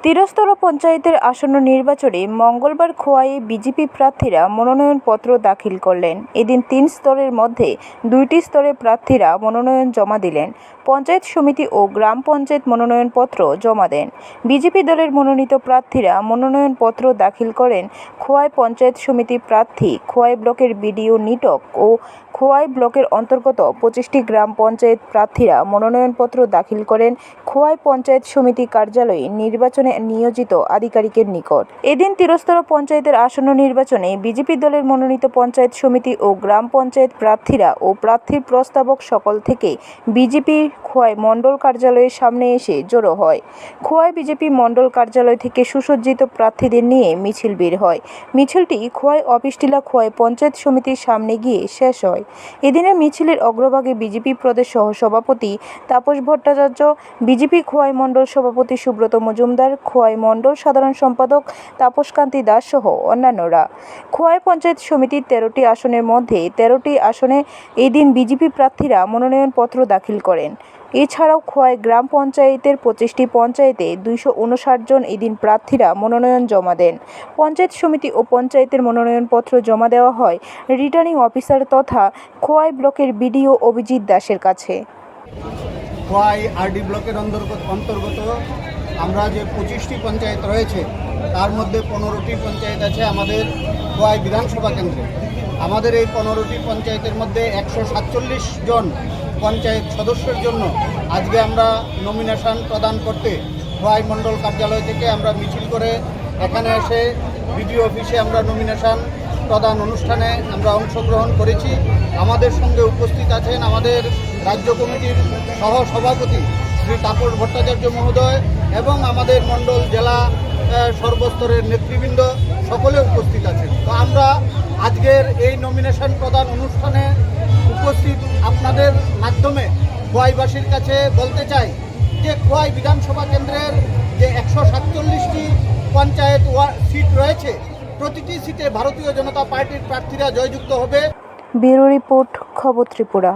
তীরস্থল পঞ্চায়েতের আসন্ন নির্বাচনে মঙ্গলবার খোয়াইয়ে বিজেপি প্রার্থীরা মনোনয়নপত্র দাখিল করলেন। এদিন ৩ স্তরের মধ্যে ২টি স্তরে প্রার্থীরা মনোনয়ন জমা দিলেন। পঞ্চায়েত সমিতি ও গ্রাম পঞ্চায়েত মনোনয়নপত্র জমা দেন। বিজেপি দলের মনোনীত প্রার্থীরা মনোনয়নপত্র দাখিল করেন। খোয়াই পঞ্চায়েত সমিতি প্রার্থী খোয়াই ব্লকের বিডিও নিটক ও খোয়াই ব্লকের অন্তর্গত ২৫টি গ্রাম পঞ্চায়েত প্রার্থীরা মনোনয়নপত্র দাখিল করেন খোয়াই পঞ্চায়েত সমিতি কার্যালয়ে নির্বাচনে নিয়োজিত আধিকারিকের নিকট। এদিন তীরস্থল পঞ্চায়েতের আসন্ন নির্বাচনে বিজেপি দলের মনোনীত পঞ্চায়েত সমিতি ও গ্রাম পঞ্চায়েত প্রার্থীরা ও প্রার্থীর প্রস্তাবক সকল থেকে বিজেপির খোয়াই মণ্ডল কার্যালয়ের সামনে এসে জড়ো হয়। খোয়াই বিজেপি মণ্ডল কার্যালয় থেকে সুসজ্জিত প্রার্থীদের নিয়ে মিছিল বের হয়। মিছিলটি খোয়াই অফিস টিলা খোয়াই পঞ্চায়েত সমিতির সামনে গিয়ে শেষ হয়। এদিনের মিছিলের অগ্রভাগে বিজেপি প্রদেশ সহ সভাপতি তাপস ভট্টাচার্য, বিজেপি খোয়াই মণ্ডল সভাপতি সুব্রত মজুমদার, খোয়াই মণ্ডল সাধারণ সম্পাদক তাপসকান্তি দাস সহ অন্যান্যরা। খোয়াই পঞ্চায়েত সমিতির ১৩টি আসনের মধ্যে ১৩টি আসনে এদিন বিজেপি প্রার্থীরা মনোনয়নপত্র দাখিল করেন। এছাড়াও খোয়াই গ্রাম পঞ্চায়েতের ২৫টি পঞ্চায়েতে ২৫৯ জন এদিন প্রার্থীরা মনোনয়ন জমা দেন। পঞ্চায়েত সমিতি ও পঞ্চায়েতের মনোনয়নপত্র জমা দেওয়া হয় রিটার্নিং অফিসার তথা খোয়াই ব্লকের বিডিও অভিজিৎ দাসের কাছে। খোয়াই আরডি ব্লকের অন্তর্গত আমরা যে ২৫টি পঞ্চায়েত রয়েছে তার মধ্যে ১৫টি পঞ্চায়েত আছে আমাদের খোয়াই বিধানসভা কেন্দ্রে। আমাদের এই ১৫টি পঞ্চায়েতের মধ্যে ১৪৭ জন পঞ্চায়েত সদস্যের জন্য আজকে আমরা নমিনেশন প্রদান করতে খোয়াই মণ্ডল কার্যালয় থেকে আমরা মিছিল করে এখানে এসে বিডিও অফিসে আমরা নমিনেশন প্রদান অনুষ্ঠানে আমরা অংশগ্রহণ করেছি। আমাদের সঙ্গে উপস্থিত আছেন আমাদের রাজ্য কমিটির সহ সভাপতি শ্রী তাপস ভট্টাচার্য মহোদয় এবং আমাদের মণ্ডল জেলা সর্বস্তরের নেতৃবৃন্দ সকলে উপস্থিত আছেন। তো আমরা আজকের এই নমিনেশন প্রদান অনুষ্ঠানে উপস্থিত আপনাদের মাধ্যমে খোয়াইবাসীর কাছে বলতে চাই যে খোয়াই বিধানসভা কেন্দ্রের যে ১৪৭টি পঞ্চায়েত সিট রয়েছে প্রতিটি সিটে ভারতীয় জনতা পার্টির প্রার্থীরা জয়যুক্ত হবে। ব্যুরো রিপোর্ট, খবর ত্রিপুরা।